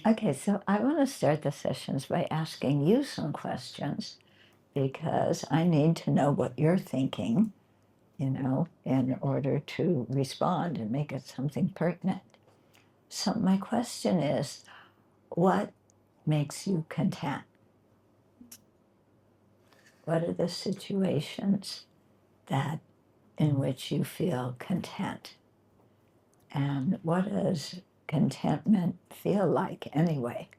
Okay, so I want to start the sessions by asking you some questions because I need to know what you're thinking, in order to respond and make it something pertinent. So my question is, what makes you content? What are the situations in which you feel content? And what does contentment feel like anyway?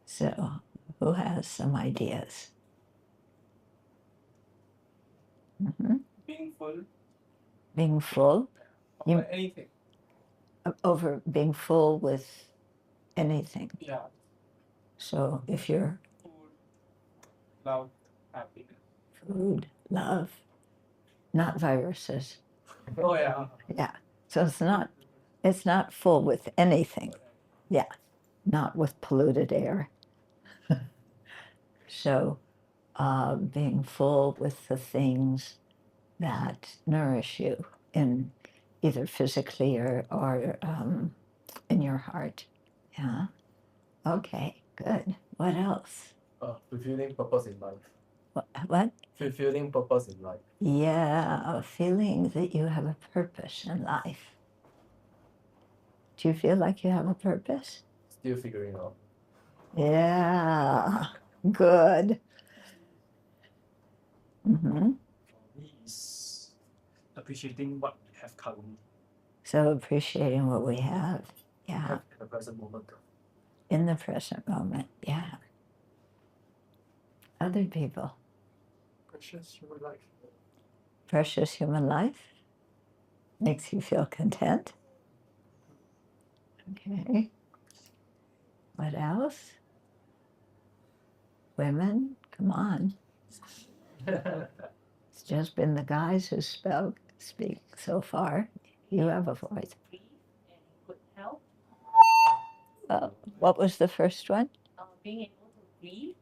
So, who has some ideas? Being full. Being full? Of anything. Over being full with anything. Yeah. So, if you're Food, love, happiness. food, love, not viruses. Oh yeah. Yeah. So it's not full with anything. Yeah. Not with polluted air. So, being full with the things that nourish you in either physically or in your heart. Yeah. Okay, good. What else? Fulfilling purpose in life. What? Fulfilling purpose in life. Yeah, feeling that you have a purpose in life. Do you feel like you have a purpose? Still figuring out. Yeah, good. Mm-hmm. For me is appreciating what we have currently. So appreciating what we have. Yeah. In the present moment. In the present moment. Yeah. Other people. Precious human life. Precious human life makes you feel content. Okay. What else? Women, come on. It's just been the guys who speak so far. You have a voice. Good health. What was the first one? Being able to breathe.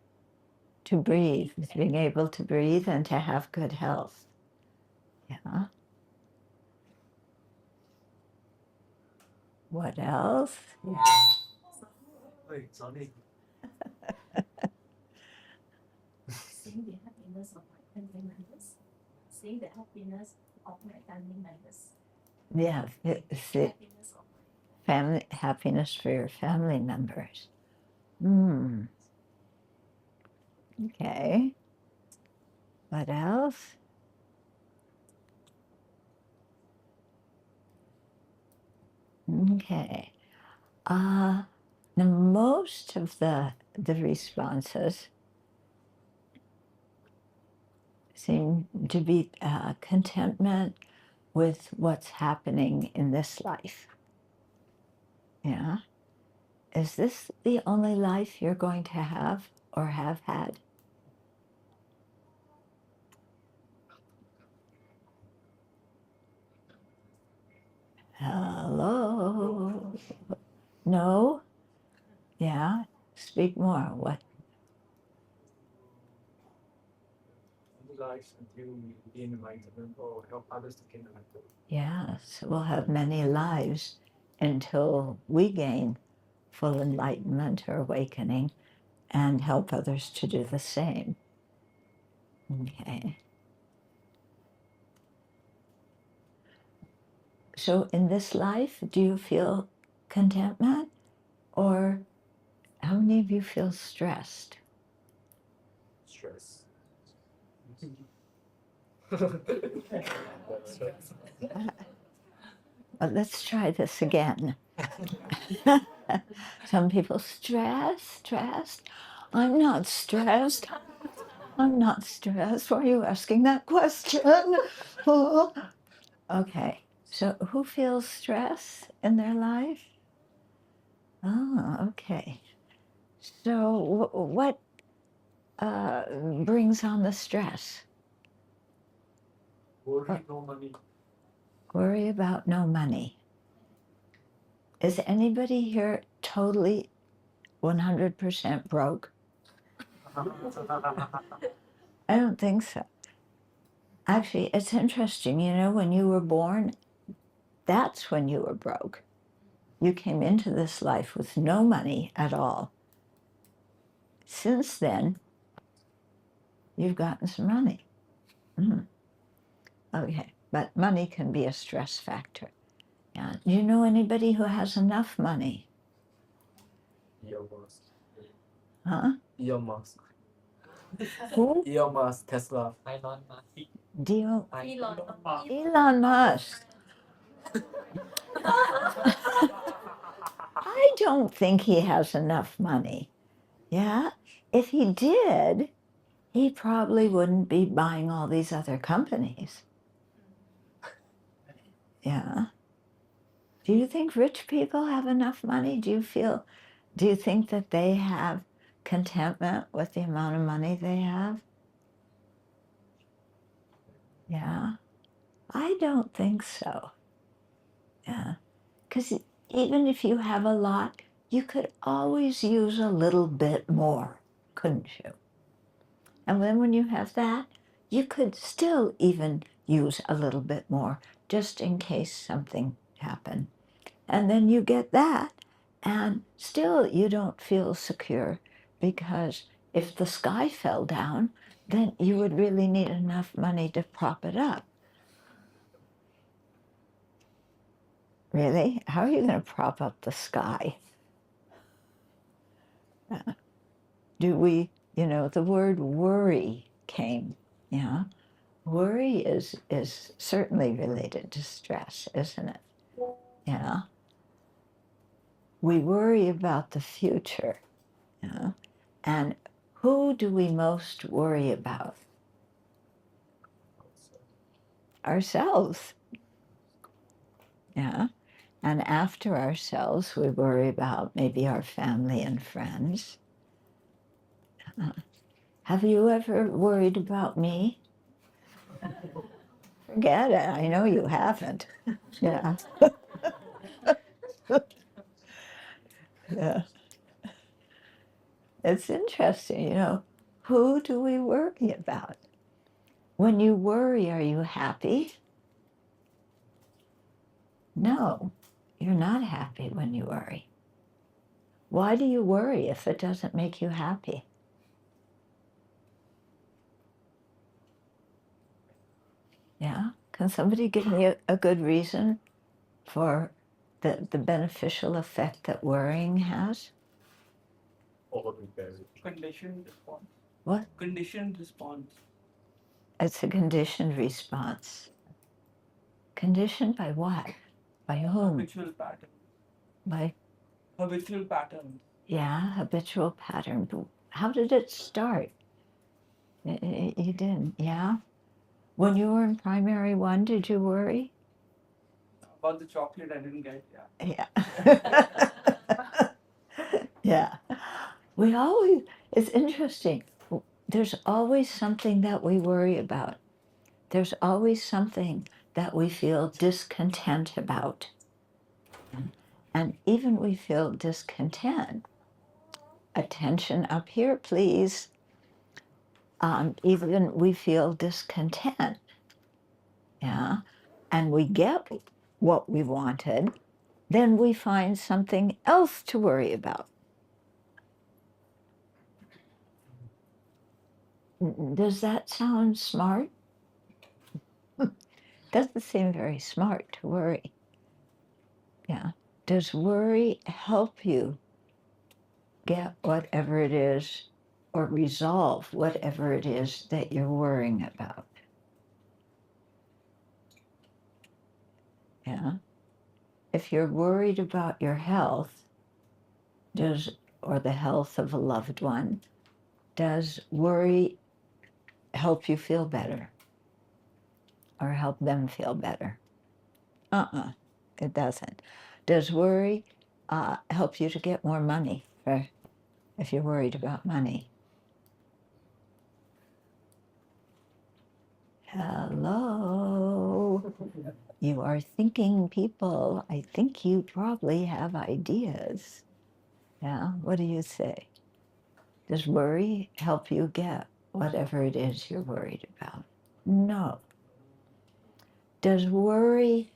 To breathe, being able to breathe and to have good health. Yeah. What else? Yeah. Wait, sorry. Seeing the happiness of my family members. Seeing the happiness of my family members. Yeah, Happiness of my happiness for your family members. Okay. What else? Okay. Now most of the responses seem to be contentment with what's happening in this life. Yeah. Is this the only life you're going to have or have had? Hello? No? Yeah? Speak more. What? Lives until we gain enlightenment or help others to gain enlightenment. Yes, we'll have many lives until we gain full enlightenment or awakening and help others to do the same. Okay. So in this life, do you feel contentment? Or how many of you feel stressed? Stress. But let's try this again. Some people stressed. I'm not stressed. I'm not stressed. Why are you asking that question? Oh. Okay, so who feels stress in their life? Oh, okay. So what brings on the stress? Worry, no money. Worry about no money. Is anybody here totally 100% broke? I don't think so. Actually, it's interesting, when you were born, That's when you were broke. You came into this life with no money at all. Since then, you've gotten some money. Okay, but money can be a stress factor. Yeah. Do you know anybody who has enough money? Elon Musk. Huh? Elon Musk. Who? Elon Musk, Tesla. Elon Musk. Elon Musk. I don't think he has enough money. Yeah? If he did, he probably wouldn't be buying all these other companies. Yeah. Do you think rich people have enough money? Do you think that they have contentment with the amount of money they have? Yeah. I don't think so. Yeah. Because even if you have a lot, you could always use a little bit more, couldn't you? And then when you have that, you could still even use a little bit more, just in case something happened. And then you get that, and still you don't feel secure, because if the sky fell down, then you would really need enough money to prop it up. Really? How are you going to prop up the sky? Do we, the word worry came, yeah? Worry is certainly related to stress, isn't it? Yeah. We worry about the future, yeah? And who do we most worry about? Ourselves. Yeah. And after ourselves, we worry about maybe our family and friends. Have you ever worried about me? Forget it. I know you haven't. Yeah. Yeah. It's interesting, who do we worry about? When you worry, are you happy? No, you're not happy when you worry. Why do you worry if it doesn't make you happy? Yeah? Can somebody give me a good reason for the beneficial effect that worrying has? Conditioned response. What? Conditioned response. It's a conditioned response. Conditioned by what? By whom? Habitual pattern. By? Habitual pattern. Yeah, habitual pattern. How did it start? You didn't, yeah? When you were in primary one, did you worry? About the chocolate I didn't get, yeah. Yeah. Yeah. It's interesting. There's always something that we worry about. There's always something that we feel discontent about. And even we feel discontent. Attention up here, please. Even we feel discontent. Yeah. And we get what we wanted, then we find something else to worry about. Does that sound smart? Doesn't seem very smart to worry. Yeah. Does worry help you get whatever it is or resolve whatever it is that you're worrying about? Yeah. If you're worried about your health, or the health of a loved one, does worry help you feel better or help them feel better? It doesn't. Does worry help you to get more money if you're worried about money? Hello. You are thinking people. I think you probably have ideas. Yeah, what do you say? Does worry help you get whatever it is you're worried about? No. Does worry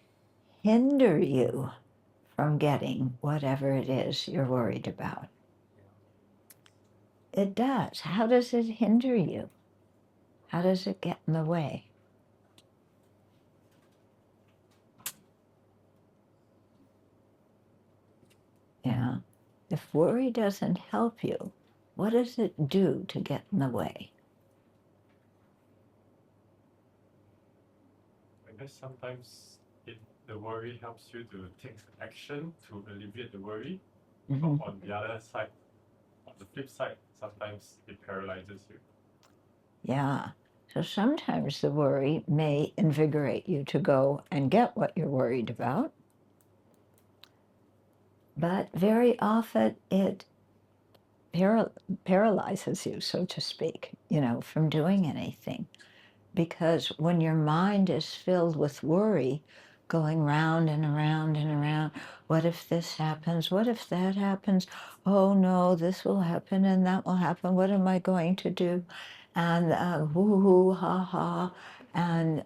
hinder you from getting whatever it is you're worried about. It does. How does it hinder you? How does it get in the way? Yeah. If worry doesn't help you, what does it do to get in the way? I guess sometimes the worry helps you to take action to alleviate the worry. Mm-hmm. But on the other side, on the flip side, sometimes it paralyzes you. Yeah. So sometimes the worry may invigorate you to go and get what you're worried about. But very often it paralyzes you, so to speak, from doing anything. Because when your mind is filled with worry, going round and around and around, what if this happens? What if that happens? Oh no, this will happen and that will happen. What am I going to do? And woo-hoo, ha-ha. And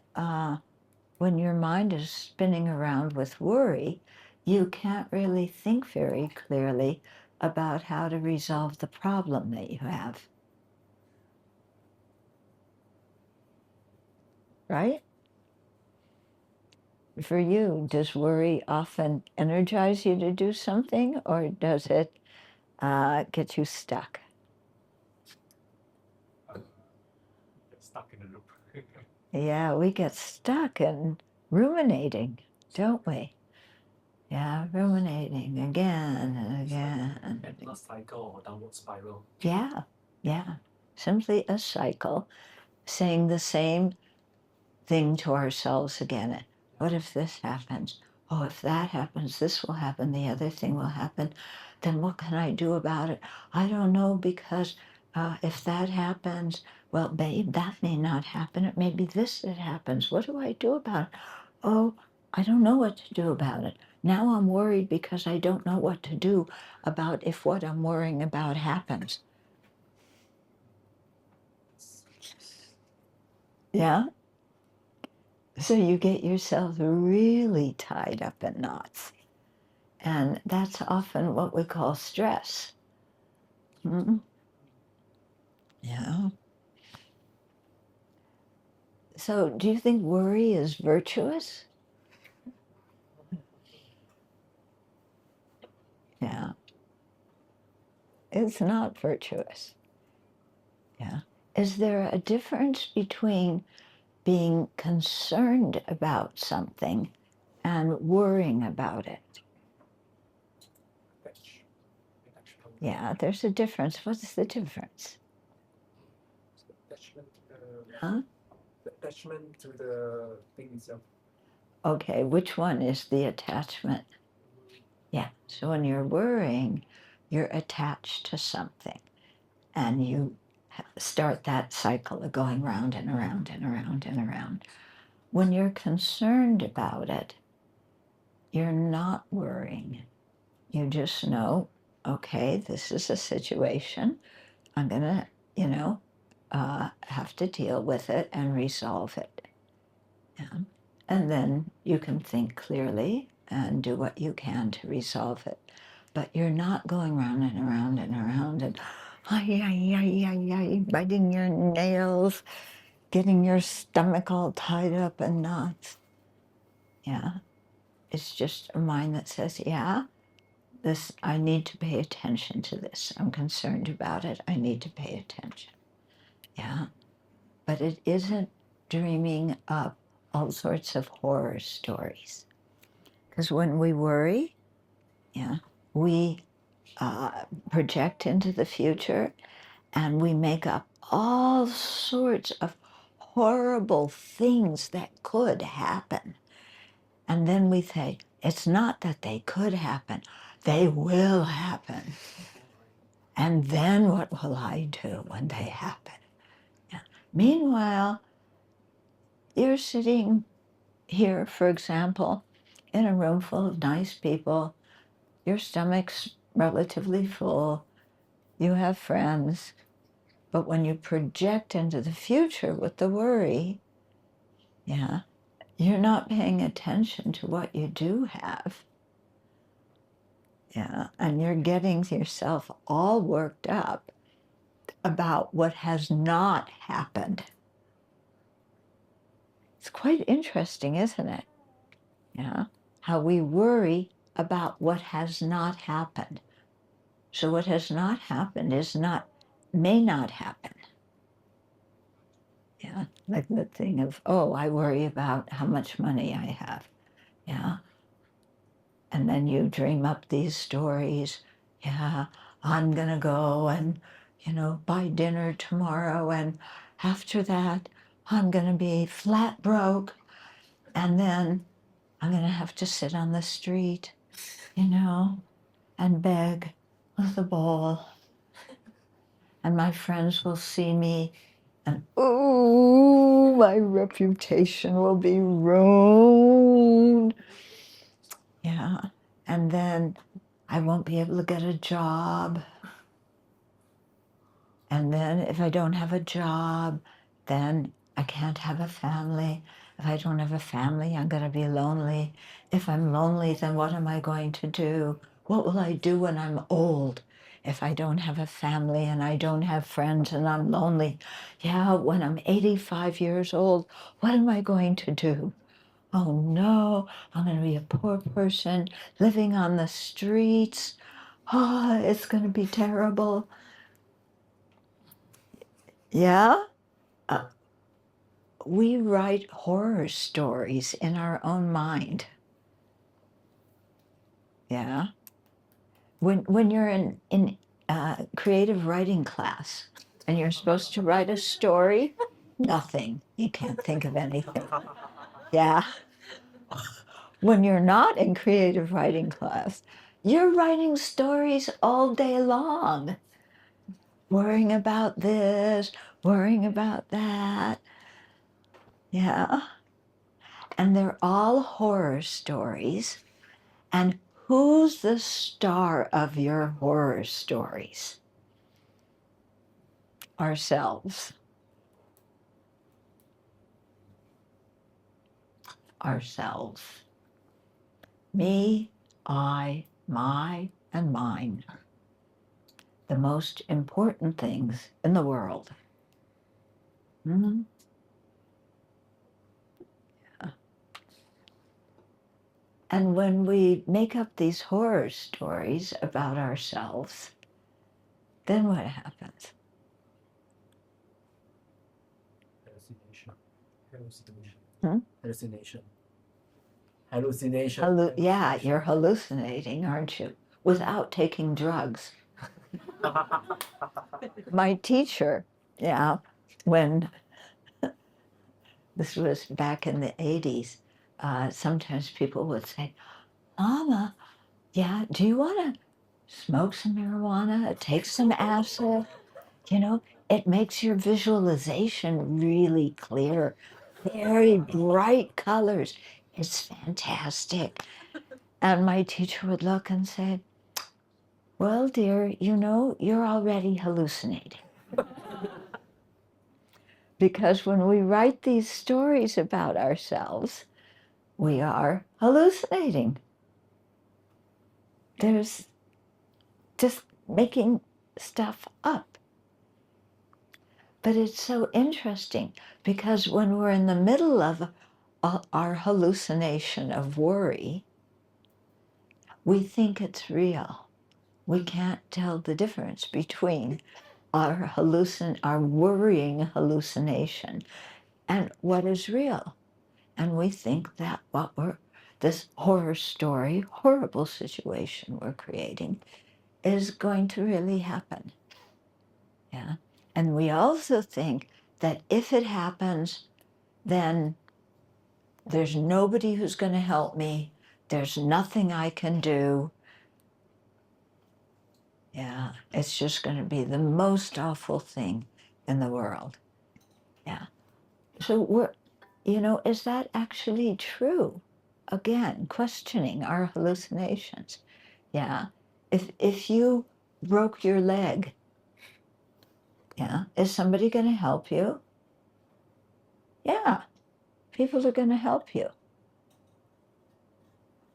when your mind is spinning around with worry, you can't really think very clearly about how to resolve the problem that you have. Right? For you, does worry often energize you to do something, or does it get you stuck? Get stuck in a loop. Yeah, we get stuck in ruminating, don't we? Yeah, ruminating again and again. Endless cycle or downward spiral. Yeah, yeah. Simply a cycle, saying the same thing to ourselves again. What if this happens? Oh, if that happens, this will happen, the other thing will happen. Then what can I do about it? I don't know, because if that happens, well, babe, that may not happen. It may be this that happens. What do I do about it? Oh, I don't know what to do about it. Now I'm worried because I don't know what to do about if what I'm worrying about happens. Yeah? So you get yourself really tied up in knots. And that's often what we call stress. Mm-hmm. Yeah. So do you think worry is virtuous? Yeah. It's not virtuous. Yeah. Is there a difference between being concerned about something and worrying about it? Yeah, there's a difference. What's the difference? Huh? Attachment to the thing itself. Okay, which one is the attachment? Yeah, so when you're worrying, you're attached to something, and you start that cycle of going round and around and around and around. When you're concerned about it, you're not worrying. You just know, okay, this is a situation. I'm going to, have to deal with it and resolve it. Yeah. And then you can think clearly and do what you can to resolve it. But you're not going round and around and around and biting your nails, getting your stomach all tied up in knots. Yeah. It's just a mind that says, yeah, I need to pay attention to this. I'm concerned about it. I need to pay attention. Yeah. But it isn't dreaming up all sorts of horror stories. Because when we worry, yeah, we project into the future and we make up all sorts of horrible things that could happen. And then we say, it's not that they could happen, they will happen. And then what will I do when they happen? Yeah. Meanwhile, you're sitting here, for example, in a room full of nice people, your stomach's relatively full, you have friends, but when you project into the future with the worry, yeah, you're not paying attention to what you do have. Yeah, and you're getting yourself all worked up about what has not happened. It's quite interesting, isn't it? Yeah, how we worry about what has not happened. So what has not happened may not happen. Yeah, like the thing of, oh, I worry about how much money I have. Yeah. And then you dream up these stories. Yeah, I'm going to go and, buy dinner tomorrow. And after that, I'm going to be flat broke. And then I'm going to have to sit on the street, and beg with a bowl. And my friends will see me and, oh, my reputation will be ruined. Yeah. And then I won't be able to get a job. And then if I don't have a job, then I can't have a family. If I don't have a family, I'm going to be lonely. If I'm lonely, then what am I going to do? What will I do when I'm old? If I don't have a family and I don't have friends and I'm lonely, yeah, when I'm 85 years old, what am I going to do? Oh no, I'm going to be a poor person living on the streets. Oh, it's going to be terrible. Yeah? We write horror stories in our own mind. Yeah? When you're in creative writing class and you're supposed to write a story, nothing. You can't think of anything. Yeah? When you're not in creative writing class, you're writing stories all day long, worrying about this, worrying about that. Yeah. And they're all horror stories. And who's the star of your horror stories? Ourselves. Ourselves. Me, I, my, and mine. The most important things in the world. Mm-hmm. Yeah. And when we make up these horror stories about ourselves, then what happens? Hallucination. Hallucination. Hmm? Hallucination. Hallucination. Yeah, you're hallucinating, aren't you? Without taking drugs. My teacher, yeah, when this was back in the 80s, sometimes people would say, Mama, yeah, do you want to smoke some marijuana, take some acid? It makes your visualization really clear, very bright colors. It's fantastic. And my teacher would look and say, well, dear, you're already hallucinating. Because when we write these stories about ourselves, we are hallucinating. There's just making stuff up. But it's so interesting because when we're in the middle of our hallucination of worry, we think it's real. We can't tell the difference between our worrying hallucination and what is real. And we think that this horror story, horrible situation we're creating is going to really happen. Yeah. And we also think that if it happens, then there's nobody who's going to help me. There's nothing I can do. Yeah, it's just going to be the most awful thing in the world. Yeah. So is that actually true? Again, questioning our hallucinations. Yeah. If you broke your leg, yeah, is somebody going to help you? Yeah. people are going to help you.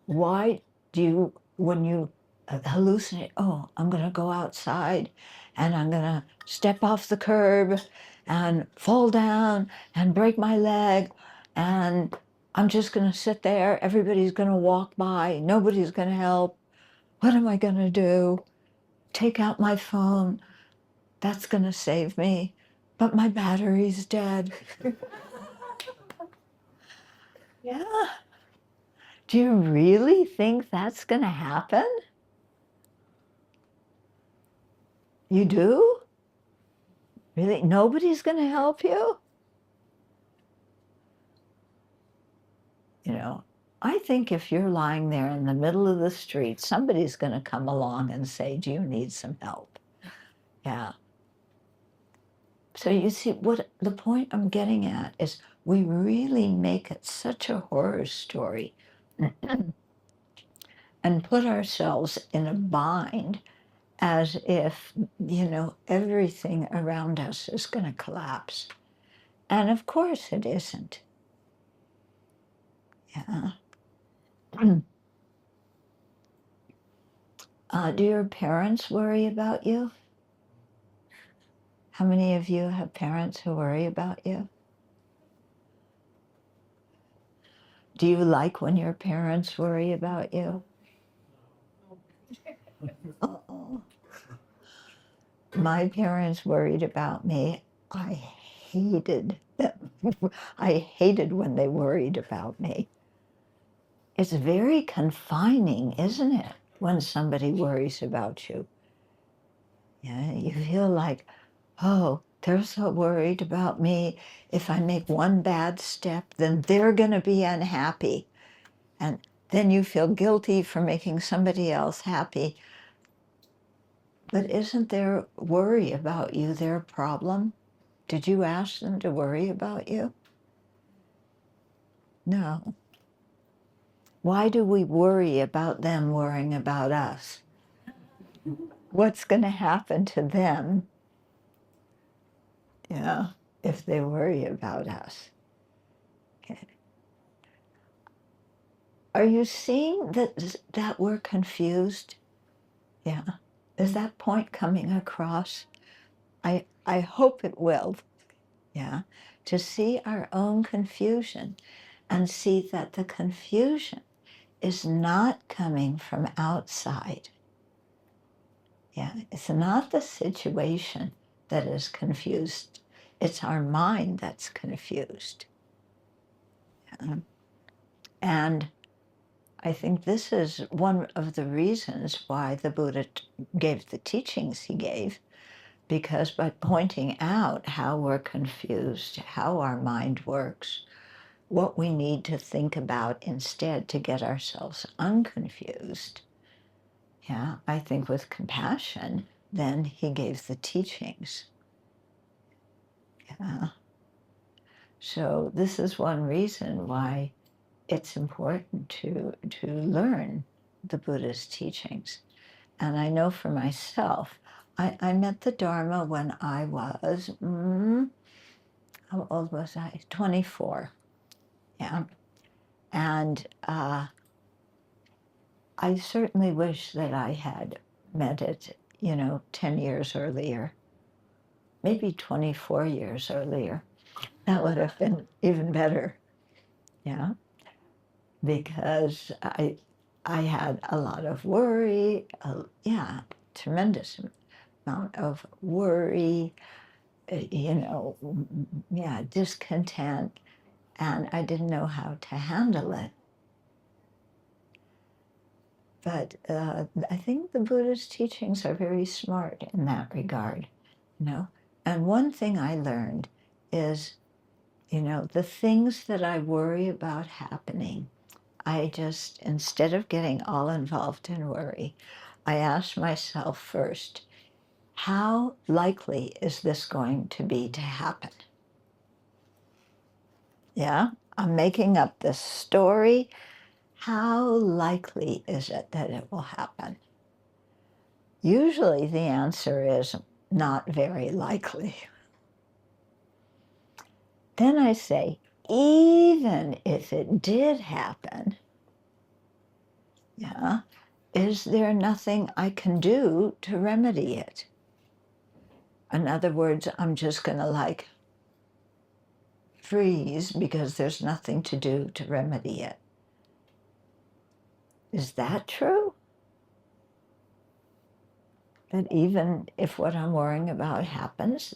Why do you, when you hallucinate, oh, I'm going to go outside and I'm going to step off the curb and fall down and break my leg, and I'm just going to sit there. Everybody's going to walk by. Nobody's going to help. What am I going to do? Take out my phone. That's going to save me. But my battery's dead. Yeah. Do you really think that's going to happen? You do? Really? Nobody's going to help you? You know, I think if you're lying there in the middle of the street, somebody's going to come along and say, do you need some help? Yeah. So you see, what the point I'm getting at is we really make it such a horror story and put ourselves in a bind as if, you know, everything around us is going to collapse. And of course it isn't. Yeah. Do your parents worry about you? How many of you have parents who worry about you? Do you like when your parents worry about you? Uh-oh. My parents worried about me. I hated them. I hated when they worried about me. It's very confining, isn't it, when somebody worries about you? Yeah, you feel like, oh, they're so worried about me. If I make one bad step, then they're going to be unhappy. And then you feel guilty for making somebody else happy. But isn't their worry about you their problem? Did you ask them to worry about you? No. Why do we worry about them worrying about us? What's going to happen to them, yeah, if they worry about us? Okay. Are you seeing that we're confused? Yeah. Is that point coming across? I hope it will. Yeah. To see our own confusion and see that the confusion is not coming from outside. Yeah. It's not the situation that is confused. It's our mind that's confused. Yeah. And I think this is one of the reasons why the Buddha gave the teachings he gave, because by pointing out how we're confused, how our mind works, what we need to think about instead to get ourselves unconfused, yeah, I think with compassion, then he gave the teachings. Yeah. So this is one reason why it's important to learn the Buddha's teachings. And I know for myself, I met the Dharma when I was, how old was I? 24. Yeah. And I certainly wish that I had met it, 10 years earlier, maybe 24 years earlier. That would have been even better. Yeah. Because I had a lot of worry, tremendous amount of worry, discontent, and I didn't know how to handle it. But I think the Buddha's teachings are very smart in that regard, And one thing I learned is, the things that I worry about happening, I just, instead of getting all involved in worry, I asked myself first, how likely is this going to be to happen? Yeah, I'm making up this story. How likely is it that it will happen? Usually the answer is not very likely. Then I say, even if it did happen, yeah, is there nothing I can do to remedy it? In other words, I'm just going to like freeze because there's nothing to do to remedy it. Is that true? That even if what I'm worrying about happens,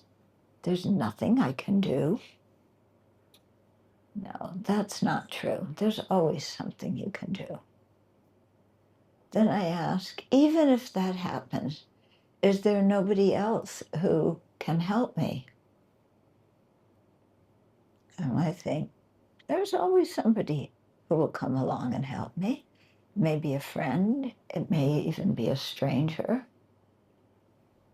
there's nothing I can do? No, that's not true. There's always something you can do. Then I ask, even if that happens, is there nobody else who can help me? And I think, there's always somebody who will come along and help me. Maybe a friend, it may even be a stranger,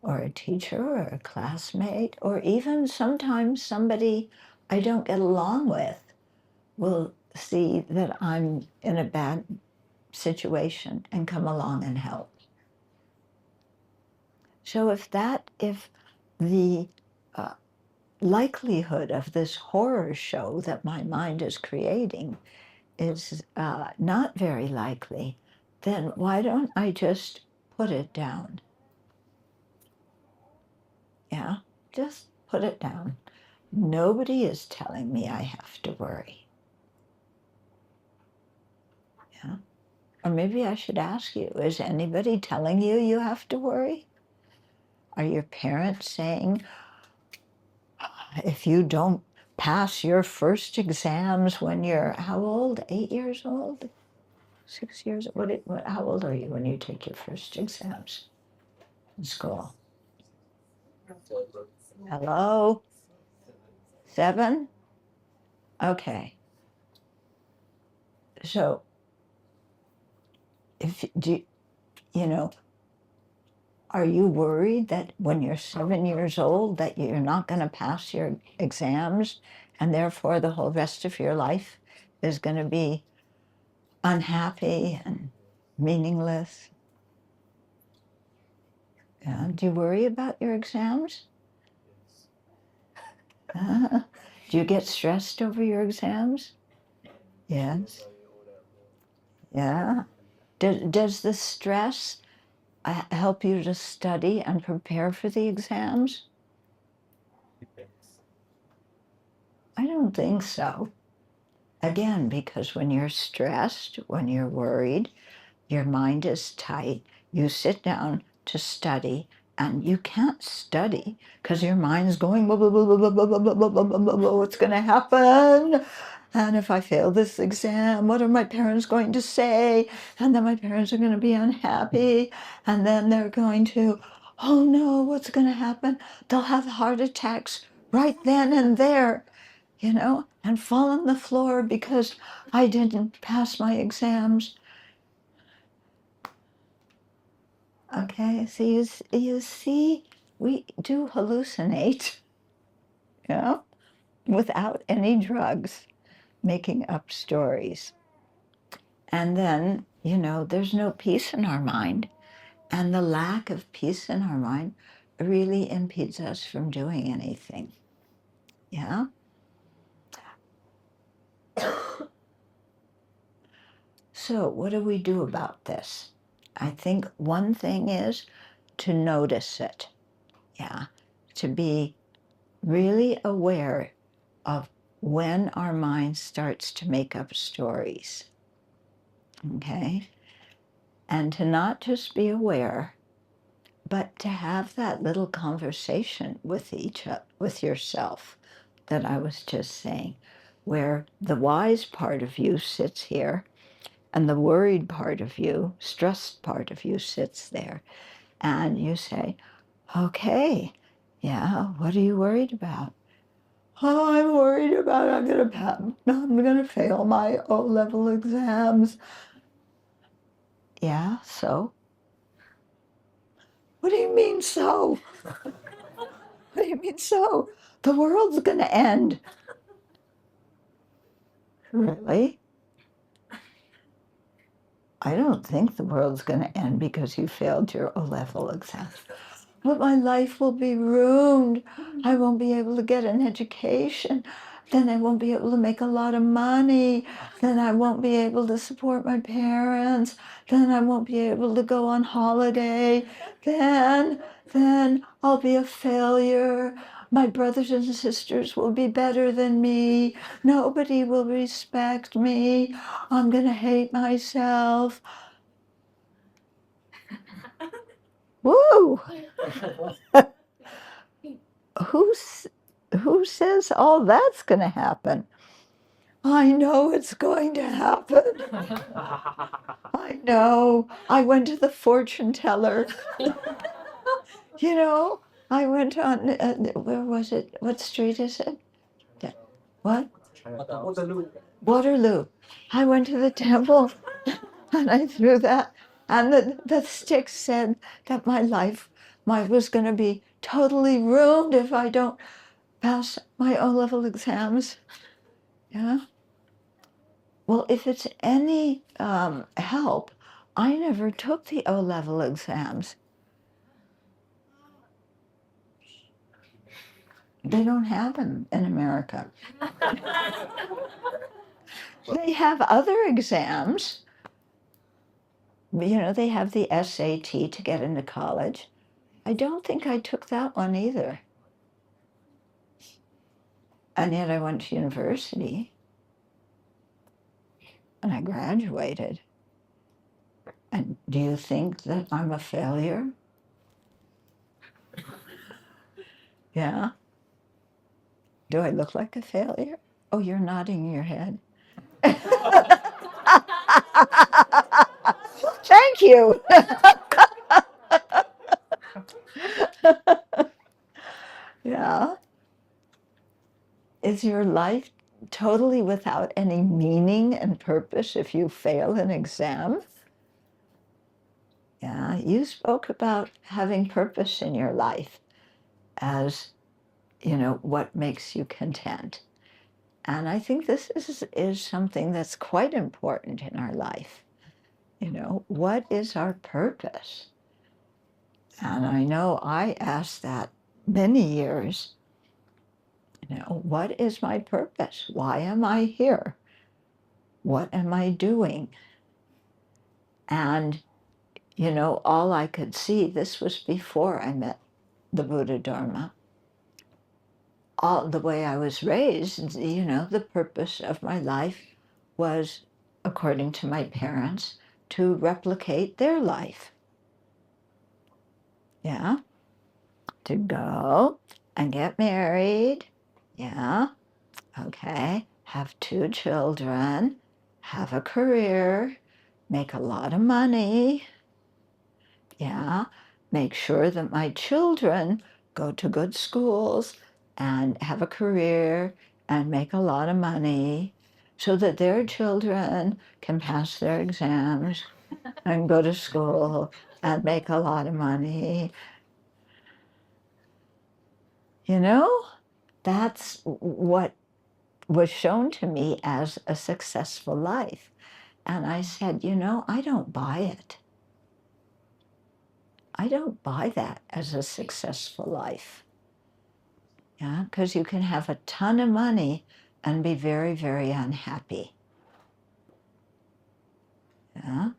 or a teacher, or a classmate, or even sometimes somebody I don't get along with will see that I'm in a bad situation and come along and help. So if the likelihood of this horror show that my mind is creating is not very likely, then why don't I just put it down? Yeah, just put it down. Nobody is telling me I have to worry. Yeah. Or maybe I should ask you, is anybody telling you you have to worry? Are your parents saying, if you don't pass your first exams when you're how old? 8 years old? 6 years? How old are you when you take your first exams in school? Hello? 7? Okay. So, are you worried that when you're 7 years old that you're not going to pass your exams and therefore the whole rest of your life is going to be unhappy and meaningless? Yeah. Do you worry about your exams? Do you get stressed over your exams? Yes. Yeah. Does the stress help you to study and prepare for the exams? I don't think so. Again, because when you're stressed, when you're worried, your mind is tight. You sit down to study and you can't study because your mind's going, blah, blah, blah, blah, blah, blah, blah, blah, blah, blah, blah, blah, what's going to happen? And if I fail this exam, what are my parents going to say? And then my parents are going to be unhappy. And then they're going to, oh no, what's going to happen? They'll have heart attacks right then and there, and fall on the floor because I didn't pass my exams. Okay, so you see, we do hallucinate, without any drugs, making up stories. And then, there's no peace in our mind. And the lack of peace in our mind really impedes us from doing anything. Yeah? So what do we do about this? I think one thing is to notice it. Yeah? To be really aware of when our mind starts to make up stories. Okay? And to not just be aware, but to have that little conversation with yourself that I was just saying, where the wise part of you sits here and the worried part of you, stressed part of you sits there. And you say, okay, yeah, what are you worried about? Oh, I'm worried about I'm gonna fail my O-level exams. Yeah, so? What do you mean so? What do you mean so? The world's gonna end. Really? I don't think the world's gonna end because you failed your O-level exams. But my life will be ruined. I won't be able to get an education. then I won't be able to make a lot of money, then I won't be able to support my parents, then I won't be able to go on holiday, then I'll be a failure. My brothers and sisters will be better than me. Nobody will respect me. I'm going to hate myself. Woo! Who says all that's going to happen? I know it's going to happen. I know. I went to the fortune teller. You know, I went on, where was it? What street is it? What? Waterloo. I went to the temple and I threw that. And the stick said that my life was going to be totally ruined if I don't pass my O-level exams. Yeah. Well, if it's any help, I never took the O-level exams. They don't have them in America. They have other exams. You know, they have the SAT to get into college. I don't think I took that one either. And yet I went to university and I graduated. And do you think that I'm a failure? Yeah. Do I look like a failure? Oh, you're nodding your head. Thank you. Yeah. Is your life totally without any meaning and purpose if you fail an exam? Yeah, you spoke about having purpose in your life as, you know, what makes you content. And I think this is something that's quite important in our life. You know, what is our purpose? And I know I asked that many years. You know, what is my purpose? Why am I here? What am I doing? And, you know, all I could see, this was before I met the Buddha Dharma. All the way I was raised, you know, the purpose of my life was, according to my parents, to replicate their life. Yeah. To go and get married. Yeah. Okay. Have 2 children. Have a career. Make a lot of money. Yeah. Make sure that my children go to good schools and have a career and make a lot of money so that their children can pass their exams and go to school and make a lot of money. You know, that's what was shown to me as a successful life. And I said, you know, I don't buy it. I don't buy that as a successful life. Yeah, because you can have a ton of money and be very, very unhappy. Yeah,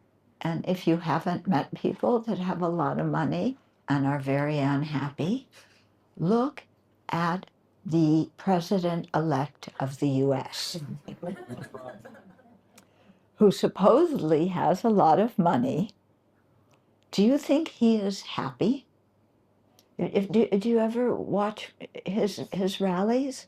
and if you haven't met people that have a lot of money and are very unhappy, look at the president-elect of the US, who supposedly has a lot of money. Do you think he is happy? Do you ever watch his rallies?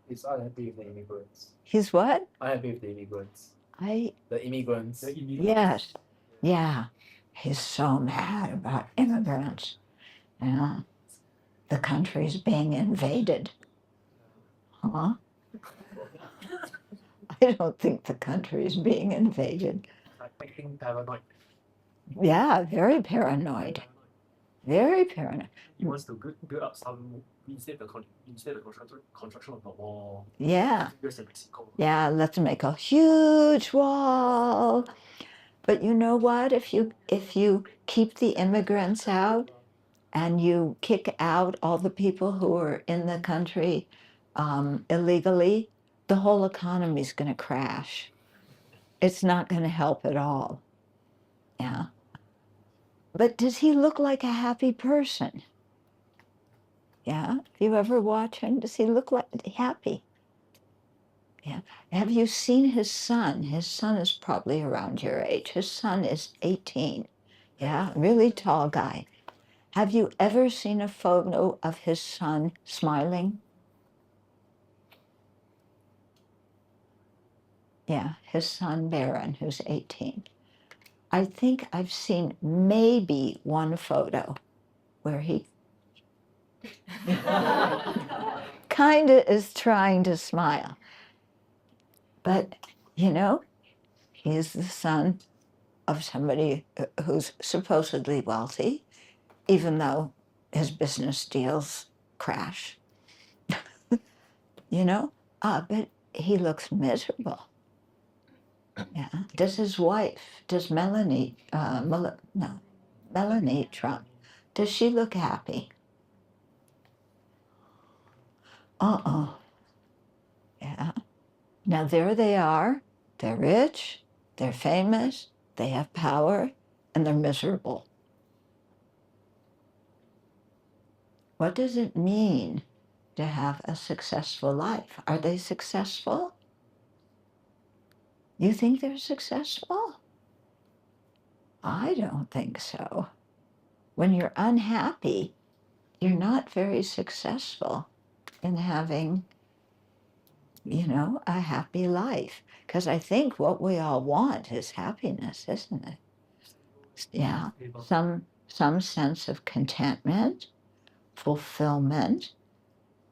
He's unhappy with the immigrants. He's what? Unhappy with the immigrants. The immigrants. Yes. Yeah. He's so mad about immigrants. Yeah. The country's being invaded. Huh? I don't think the country is being invaded. Acting paranoid. Yeah, very paranoid. Very paranoid. He wants to build up some instead of construction of the wall. Yeah. US and Mexico. Yeah, let's make a huge wall. But you know what? If you keep the immigrants out and you kick out all the people who are in the country illegally, the whole economy is going to crash. It's not going to help at all. Yeah. But does he look like a happy person? Yeah. If you ever watch him, does he look like happy? Yeah. Have you seen his son? His son is probably around your age. His son is 18. Yeah. Really tall guy. Have you ever seen a photo of his son smiling? Yeah. His son, Baron, who's 18. I think I've seen maybe one photo where he kind of is trying to smile. But, you know, he's the son of somebody who's supposedly wealthy, even though his business deals crash. You know, but he looks miserable. Yeah. Does his wife, does Melanie, Melanie Trump, does she look happy? Yeah. Now there they are. They're rich, they're famous, they have power, and they're miserable. What does it mean to have a successful life? Are they successful? You think they're successful? I don't think so. When you're unhappy, you're not very successful in having, you know, a happy life. Because I think what we all want is happiness, isn't it? Yeah, some sense of contentment, fulfillment.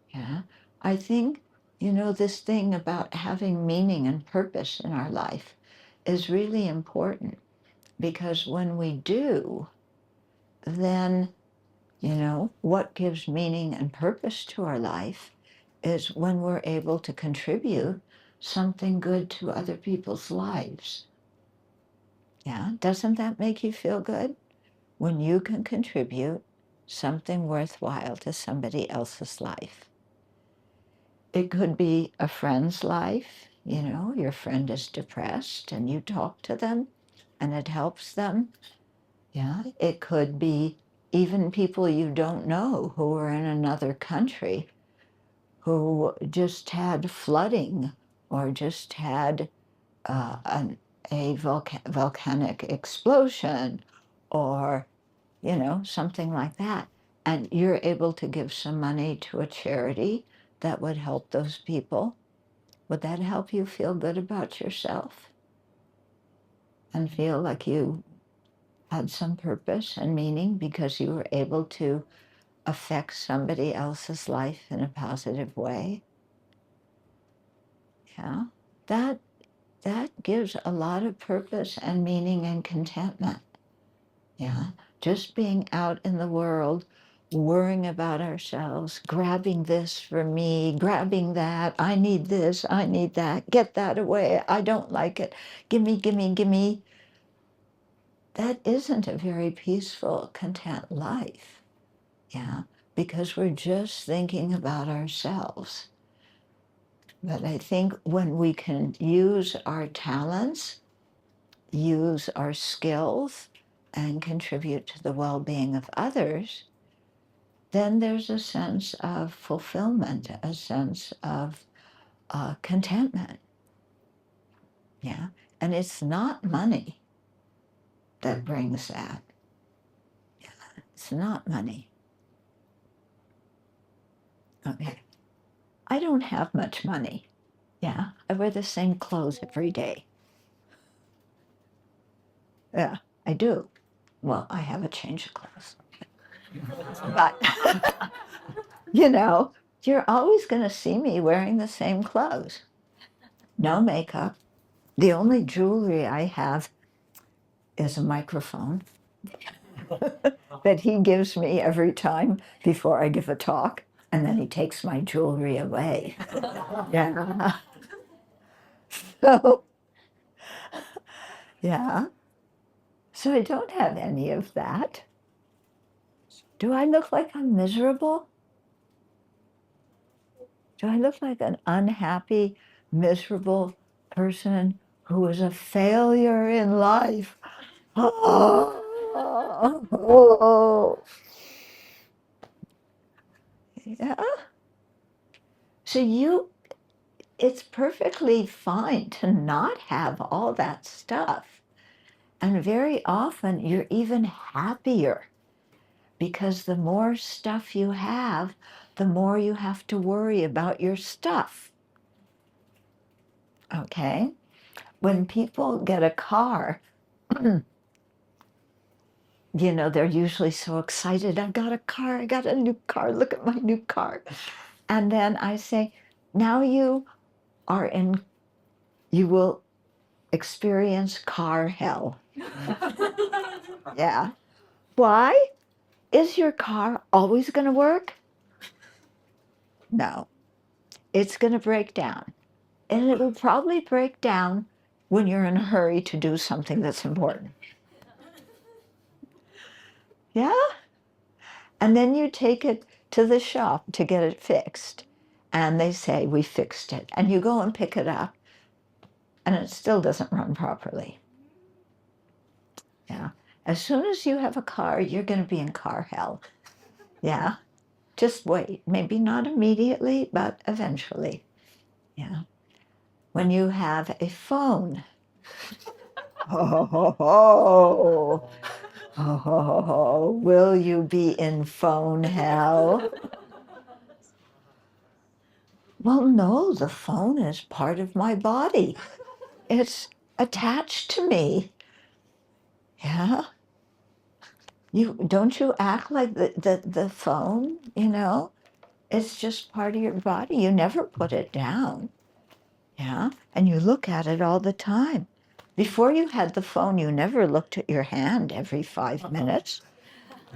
Yeah, I think, you know, this thing about having meaning and purpose in our life is really important, because when we do, then, you know, what gives meaning and purpose to our life is when we're able to contribute something good to other people's lives. Yeah, doesn't that make you feel good? When you can contribute something worthwhile to somebody else's life. It could be a friend's life. You know, your friend is depressed and you talk to them and it helps them. Yeah, it could be even people you don't know who are in another country who just had flooding or just had a volcanic explosion, or, you know, something like that. And you're able to give some money to a charity that would help those people. Would that help you feel good about yourself and feel like you had some purpose and meaning because you were able to affect somebody else's life in a positive way? Yeah, that gives a lot of purpose and meaning and contentment. Yeah, just being out in the world, worrying about ourselves, grabbing this for me, grabbing that, I need this, I need that, get that away, I don't like it, gimme, gimme, gimme. That isn't a very peaceful, content life. Yeah, because we're just thinking about ourselves. But I think when we can use our talents, use our skills, and contribute to the well-being of others, then there's a sense of fulfillment, a sense of contentment. Yeah, and it's not money that brings that. Yeah, it's not money. Okay, I don't have much money. Yeah, I wear the same clothes every day. Yeah, I do. Well, I have a change of clothes. But, you know, you're always going to see me wearing the same clothes. No makeup. The only jewelry I have is a microphone that he gives me every time before I give a talk, and then he takes my jewelry away. Yeah. So, yeah. So I don't have any of that. Do I look like I'm miserable? Do I look like an unhappy, miserable person who is a failure in life? Oh, yeah. So it's perfectly fine to not have all that stuff. And very often you're even happier because the more stuff you have, the more you have to worry about your stuff. Okay? When people get a car, they're usually so excited. I got a car, I got a new car, look at my new car. And then I say, now you will experience car hell. Yeah. Why? Is your car always going to work? No. It's going to break down. And it'll probably break down when you're in a hurry to do something that's important. Yeah? And then you take it to the shop to get it fixed. And they say, we fixed it. And you go and pick it up, and it still doesn't run properly. Yeah. As soon as you have a car, you're going to be in car hell. Yeah. Just wait. Maybe not immediately, but eventually. Yeah. When you have a phone, will you be in phone hell? Well, no, the phone is part of my body. It's attached to me. Yeah. Don't you act like the phone, it's just part of your body. You never put it down. Yeah. And you look at it all the time. Before you had the phone, you never looked at your hand every 5 minutes.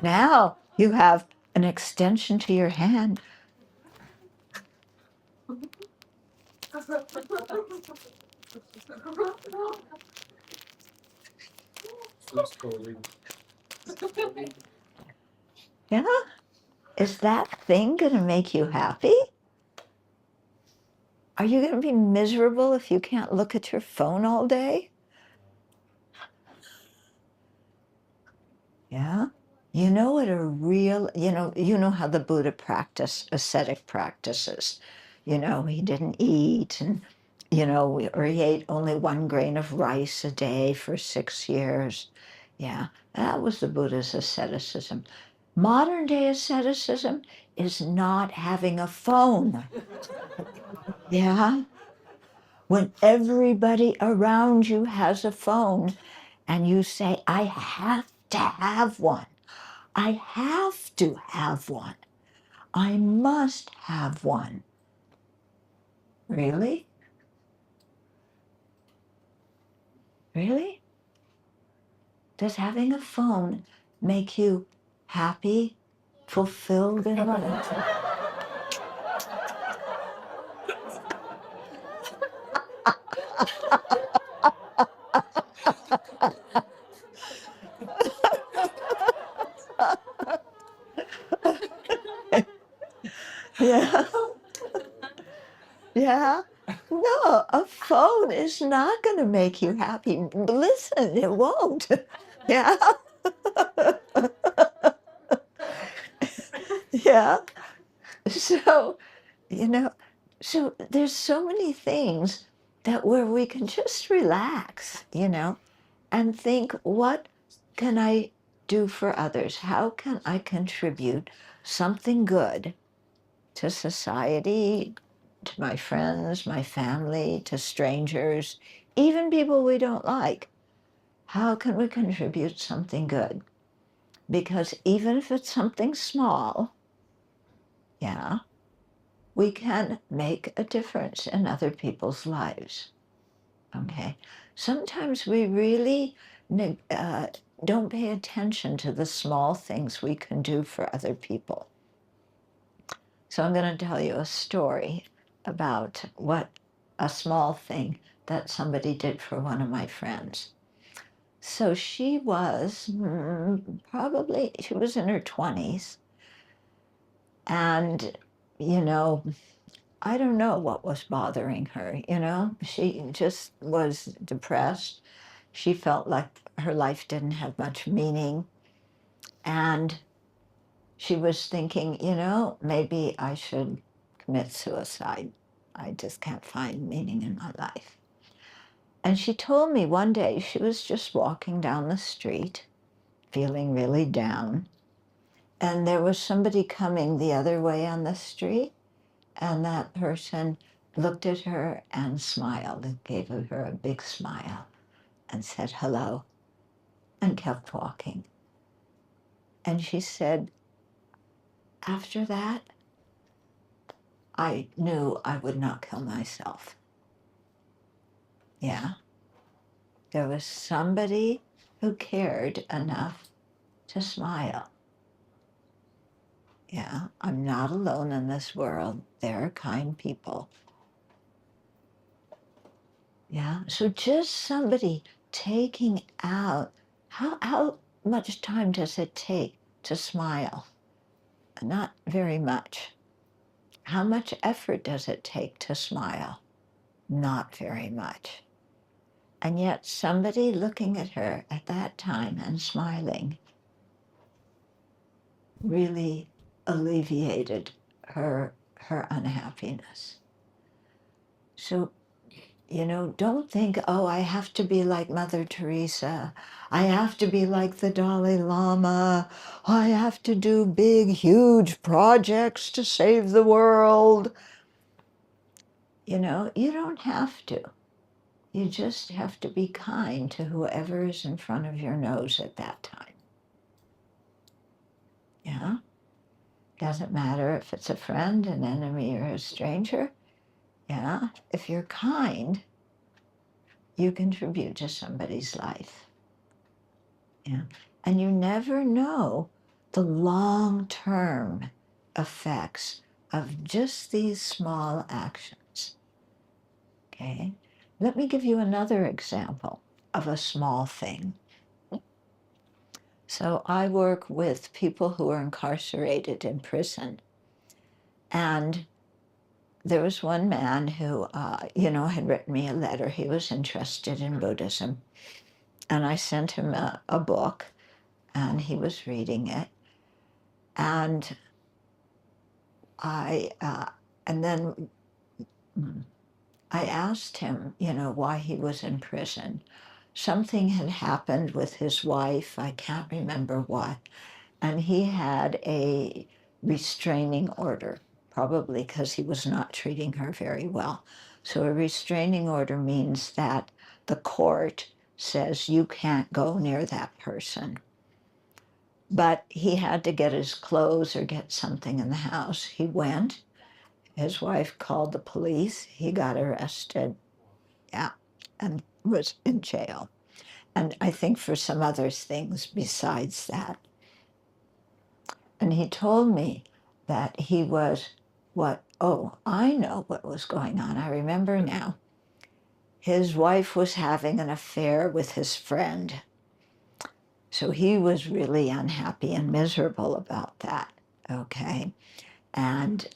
Now you have an extension to your hand. Yeah. Is that thing going to make you happy? Are you going to be miserable if you can't look at your phone all day? Yeah. You know what a real, you know how the Buddha practiced ascetic practices. He didn't eat and, or he ate only 1 grain of rice a day for 6 years. Yeah, that was the Buddha's asceticism. Modern day asceticism is not having a phone. Yeah. When everybody around you has a phone and you say, I have to have one. I have to have one. I must have one. Really? Really? Does having a phone make you happy, fulfilled in life? Yeah. Yeah. No, a phone is not going to make you happy. Listen, it won't. Yeah. Yeah. So, so there's so many things that where we can just relax, and think, what can I do for others? How can I contribute something good to society, to my friends, my family, to strangers, even people we don't like? How can we contribute something good? Because even if it's something small, yeah, we can make a difference in other people's lives. Okay. Sometimes we really don't pay attention to the small things we can do for other people. So I'm going to tell you a story about what a small thing that somebody did for one of my friends. So she was she was in her 20s. And, I don't know what was bothering her, you know? She just was depressed. She felt like her life didn't have much meaning. And she was thinking, you know, maybe I should commit suicide. I just can't find meaning in my life. And she told me one day she was just walking down the street, feeling really down. And there was somebody coming the other way on the street. And that person looked at her and smiled and gave her a big smile and said hello and kept walking. And she said, after that, I knew I would not kill myself. Yeah. There was somebody who cared enough to smile. Yeah, I'm not alone in this world. There are kind people. Yeah, so just somebody taking out, how much time does it take to smile? Not very much. How much effort does it take to smile? Not very much. And yet somebody looking at her at that time and smiling really alleviated her unhappiness. So, you know, don't think, oh, I have to be like Mother Teresa. I have to be like the Dalai Lama. I have to do big, huge projects to save the world. You know, you don't have to. You just have to be kind to whoever is in front of your nose at that time. Yeah? Doesn't matter if it's a friend, an enemy, or a stranger. Yeah? If you're kind, you contribute to somebody's life. Yeah. And you never know the long-term effects of just these small actions. Okay? Let me give you another example of a small thing. So I work with people who are incarcerated in prison. And there was one man who, had written me a letter. He was interested in Buddhism. And I sent him a book, and he was reading it. And then I asked him, why he was in prison. Something had happened with his wife. I can't remember what. And he had a restraining order, probably because he was not treating her very well. So a restraining order means that the court says you can't go near that person. But he had to get his clothes or get something in the house. He went. His wife called the police. He got arrested. Yeah, and was in jail. And I think for some other things besides that. And he told me that he was I know what was going on. I remember now. His wife was having an affair with his friend. So he was really unhappy and miserable about that, okay? And,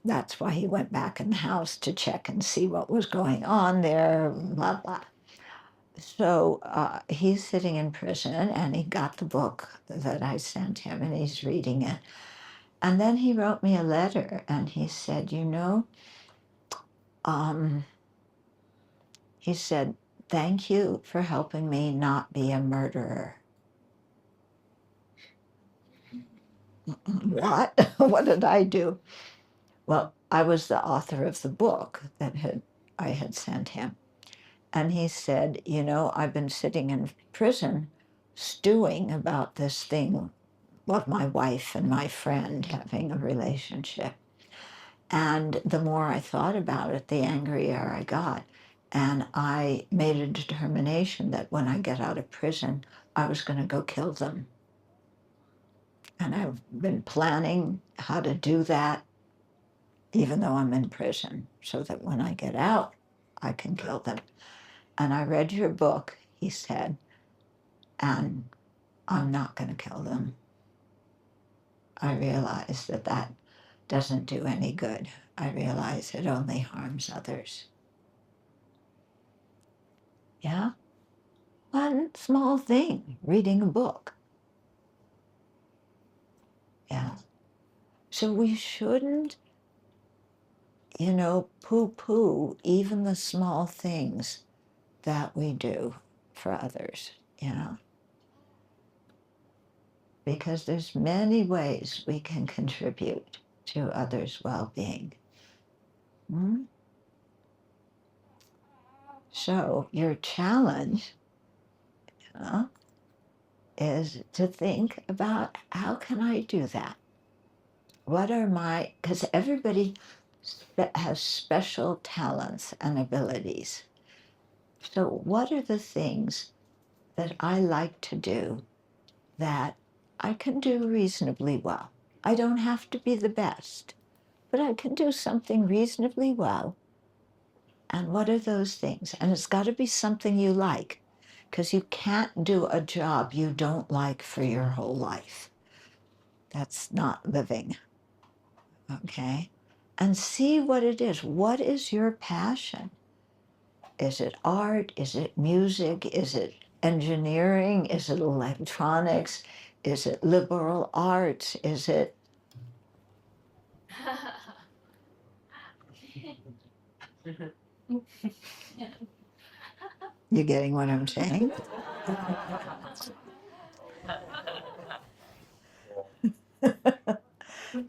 that's why he went back in the house to check and see what was going on there, blah, blah. So he's sitting in prison, and he got the book that I sent him, and he's reading it. And then he wrote me a letter, and he said, he said, thank you for helping me not be a murderer. What? What did I do? Well, I was the author of the book that I had sent him. And he said, I've been sitting in prison stewing about this thing of my wife and my friend having a relationship. And the more I thought about it, the angrier I got. And I made a determination that when I get out of prison, I was going to go kill them. And I've been planning how to do that, even though I'm in prison, so that when I get out, I can kill them. And I read your book, he said, and I'm not going to kill them. I realized that doesn't do any good. I realize it only harms others. Yeah? One small thing, reading a book. Yeah. So we shouldn't, poo-poo even the small things that we do for others, because there's many ways we can contribute to others' well-being. So your challenge is to think about, how can I do that? What are because everybody has special talents and abilities. So what are the things that I like to do that I can do reasonably well? I don't have to be the best, but I can do something reasonably well. And what are those things? And it's got to be something you like, because you can't do a job you don't like for your whole life. That's not living. Okay? And see what it is. What is your passion? Is it art? Is it music? Is it engineering? Is it electronics? Is it liberal arts? Is it... You getting what I'm saying?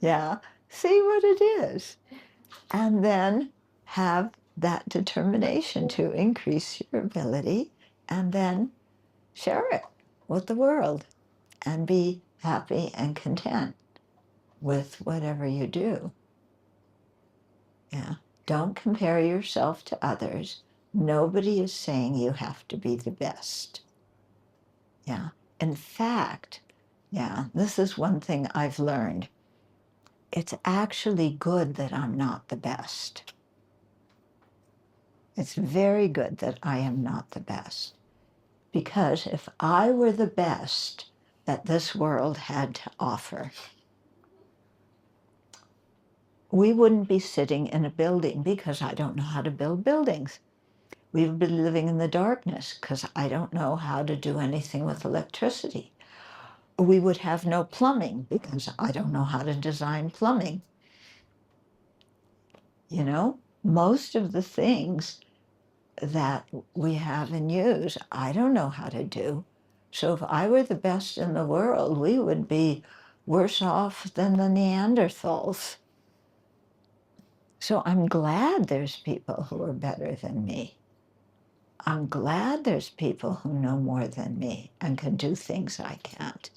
Yeah. See what it is. And then have that determination to increase your ability, and then share it with the world and be happy and content with whatever you do. Yeah. Don't compare yourself to others. Nobody is saying you have to be the best. Yeah. In fact, this is one thing I've learned. It's actually good that I'm not the best. It's very good that I am not the best. Because if I were the best that this world had to offer, we wouldn't be sitting in a building, because I don't know how to build buildings. We would be living in the darkness because I don't know how to do anything with electricity. We would have no plumbing because I don't know how to design plumbing. Most of the things that we have and use, I don't know how to do. So if I were the best in the world, we would be worse off than the Neanderthals. So I'm glad there's people who are better than me. I'm glad there's people who know more than me and can do things I can't.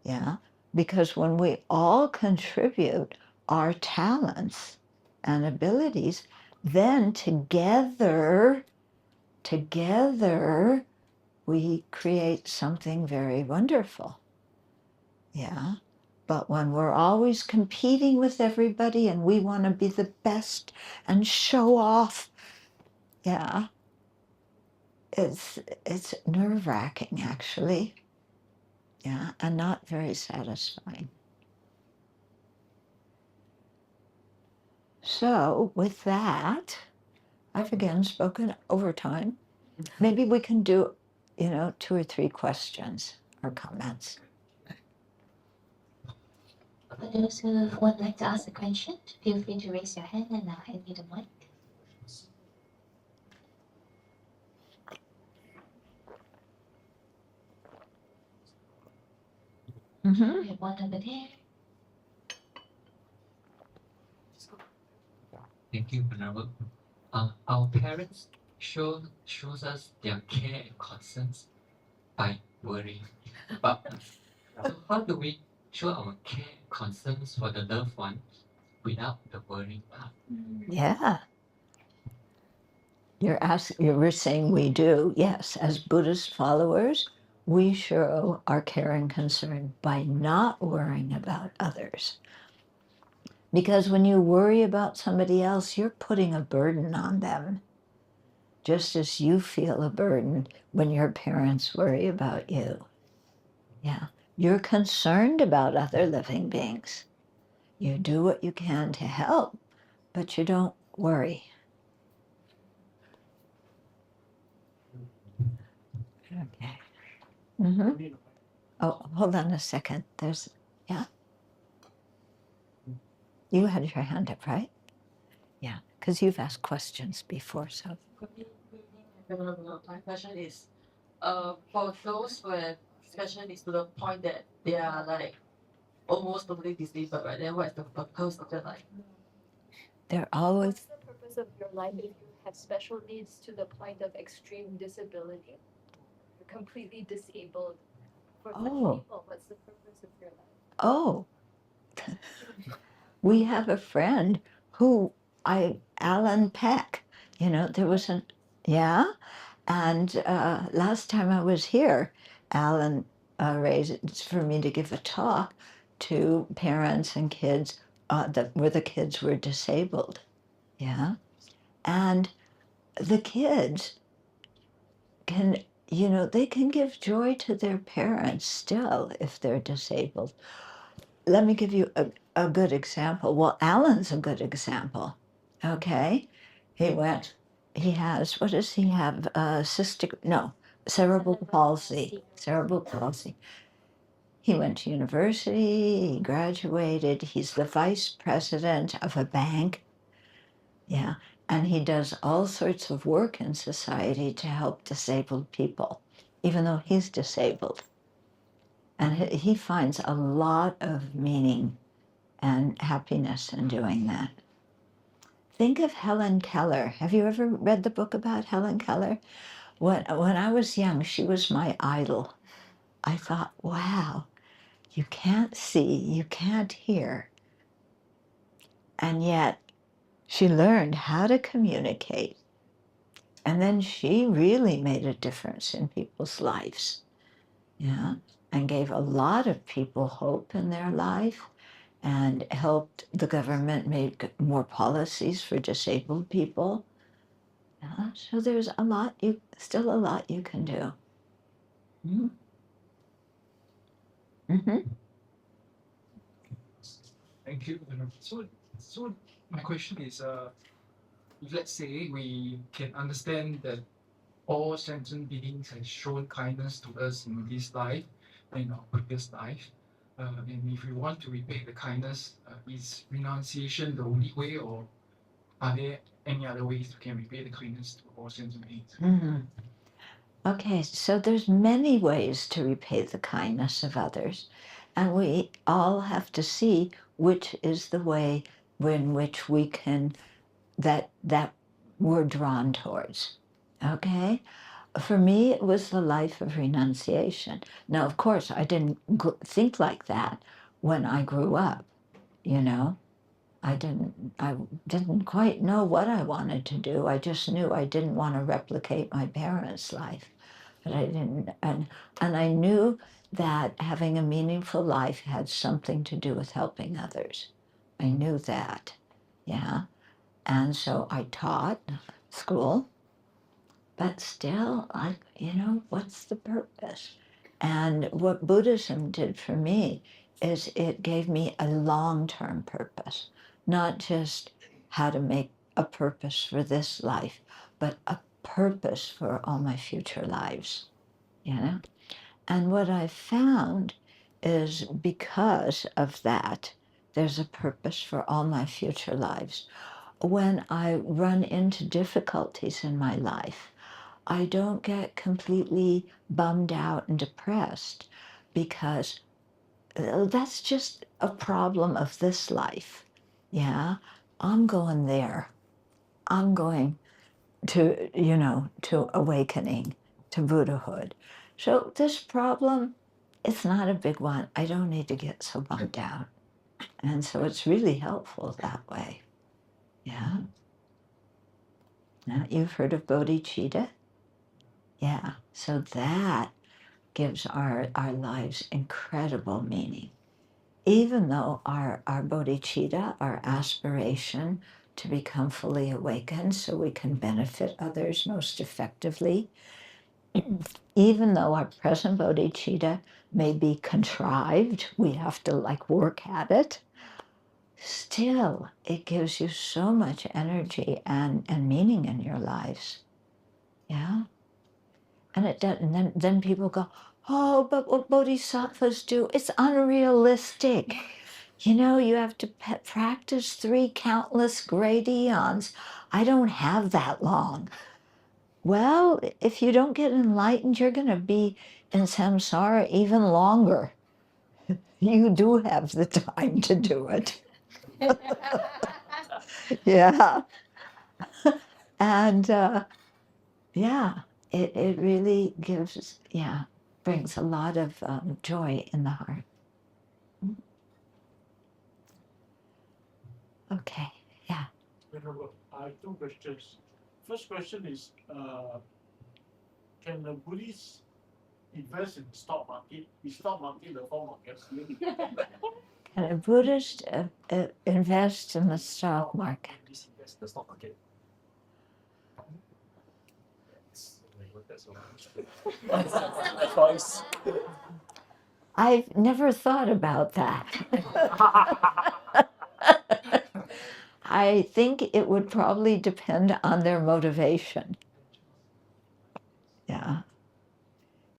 Yeah? Because when we all contribute our talents and abilities, then together, we create something very wonderful. Yeah? But when we're always competing with everybody and we want to be the best and show off, it's nerve-wracking, actually. Yeah, and not very satisfying. So with that, I've again spoken over time. Maybe we can do, 2 or 3 questions or comments. For those who would like to ask a question, feel free to raise your hand and I'll hand you the mic. Mm-hmm. We have one over there. Thank you, Venerable. Our parents shows us their care and concerns by worrying. But so how do we show our care and concerns for the loved one without the worrying part? Yeah. We're saying we do. Yes, as Buddhist followers, we show our care and concern by not worrying about others. Because when you worry about somebody else, you're putting a burden on them, just as you feel a burden when your parents worry about you. Yeah. You're concerned about other living beings. You do what you can to help, but you don't worry. Okay. Mm-hmm. Oh, hold on a second. Yeah. You had your hand up, right? Yeah, because you've asked questions before, so. My question is, for those where special is to the point that they are like almost totally disabled, right? Then what is the purpose of their life? They're always. What's the purpose of your life if you have special needs to the point of extreme disability? You're completely disabled. For such people, what's the purpose of your life? Oh, we have a friend who Alan Peck, there was and last time I was here, Alan raised for me to give a talk to parents and kids where the kids were disabled, and the kids can, they can give joy to their parents still if they're disabled. Let me give you a good example. Well, Alan's a good example. Okay, he has, what does he have? Cerebral palsy. Cerebral palsy. He went to university, he graduated, he's the vice president of a bank. Yeah, and he does all sorts of work in society to help disabled people, even though he's disabled. And he finds a lot of meaning and happiness in doing that. Think of Helen Keller. Have you ever read the book about Helen Keller? When I was young, she was my idol. I thought, wow, you can't see, you can't hear. And yet she learned how to communicate. And then she really made a difference in people's lives, and gave a lot of people hope in their life and helped the government make more policies for disabled people. So there's still a lot you can do. Mm-hmm. Mm-hmm. Thank you. So my question is, if let's say we can understand that all sentient beings have shown kindness to us in this life and our previous life, and if we want to repay the kindness, is renunciation the only way, or are there any other ways we can repay the kindness to all sentient beings? Mm-hmm. Okay, so there's many ways to repay the kindness of others, and we all have to see which is the way in which we can that we're drawn towards. Okay, for me it was the life of renunciation. Now, of course, I didn't think like that when I grew up. I didn't quite know what I wanted to do. I just knew I didn't want to replicate my parents' life. But I didn't, and I knew that having a meaningful life had something to do with helping others. I knew that, and so I taught school, but still, what's the purpose? And what Buddhism did for me is it gave me a long-term purpose, not just how to make a purpose for this life, but a purpose for all my future lives, And what I found is because of that, there's a purpose for all my future lives. When I run into difficulties in my life, I don't get completely bummed out and depressed because that's just a problem of this life. I'm going there. I'm going to, to awakening, to Buddhahood. So this problem, it's not a big one. I don't need to get so bummed out. And so it's really helpful that way. Now, you've heard of bodhicitta? So that gives our lives incredible meaning. Even though our bodhicitta, our aspiration to become fully awakened so we can benefit others most effectively, even though our present bodhicitta may be contrived, we have to work at it, still it gives you so much energy and meaning in your lives. Yeah. And it does, and then people go, oh, but what bodhisattvas do, it's unrealistic. You know, you have to practice 3 countless great eons. I don't have that long. Well, if you don't get enlightened, you're going to be in samsara even longer. You do have the time to do it. Yeah. And yeah, it really gives, brings a lot of joy in the heart. Okay, yeah. I have 2 questions. First question is, can the Buddhists invest in stock market? Is stock market the form of gambling? Can a Buddhist invest in the stock market? Please invest in the stock market. That's a choice. I've never thought about that. I think it would probably depend on their motivation. Yeah.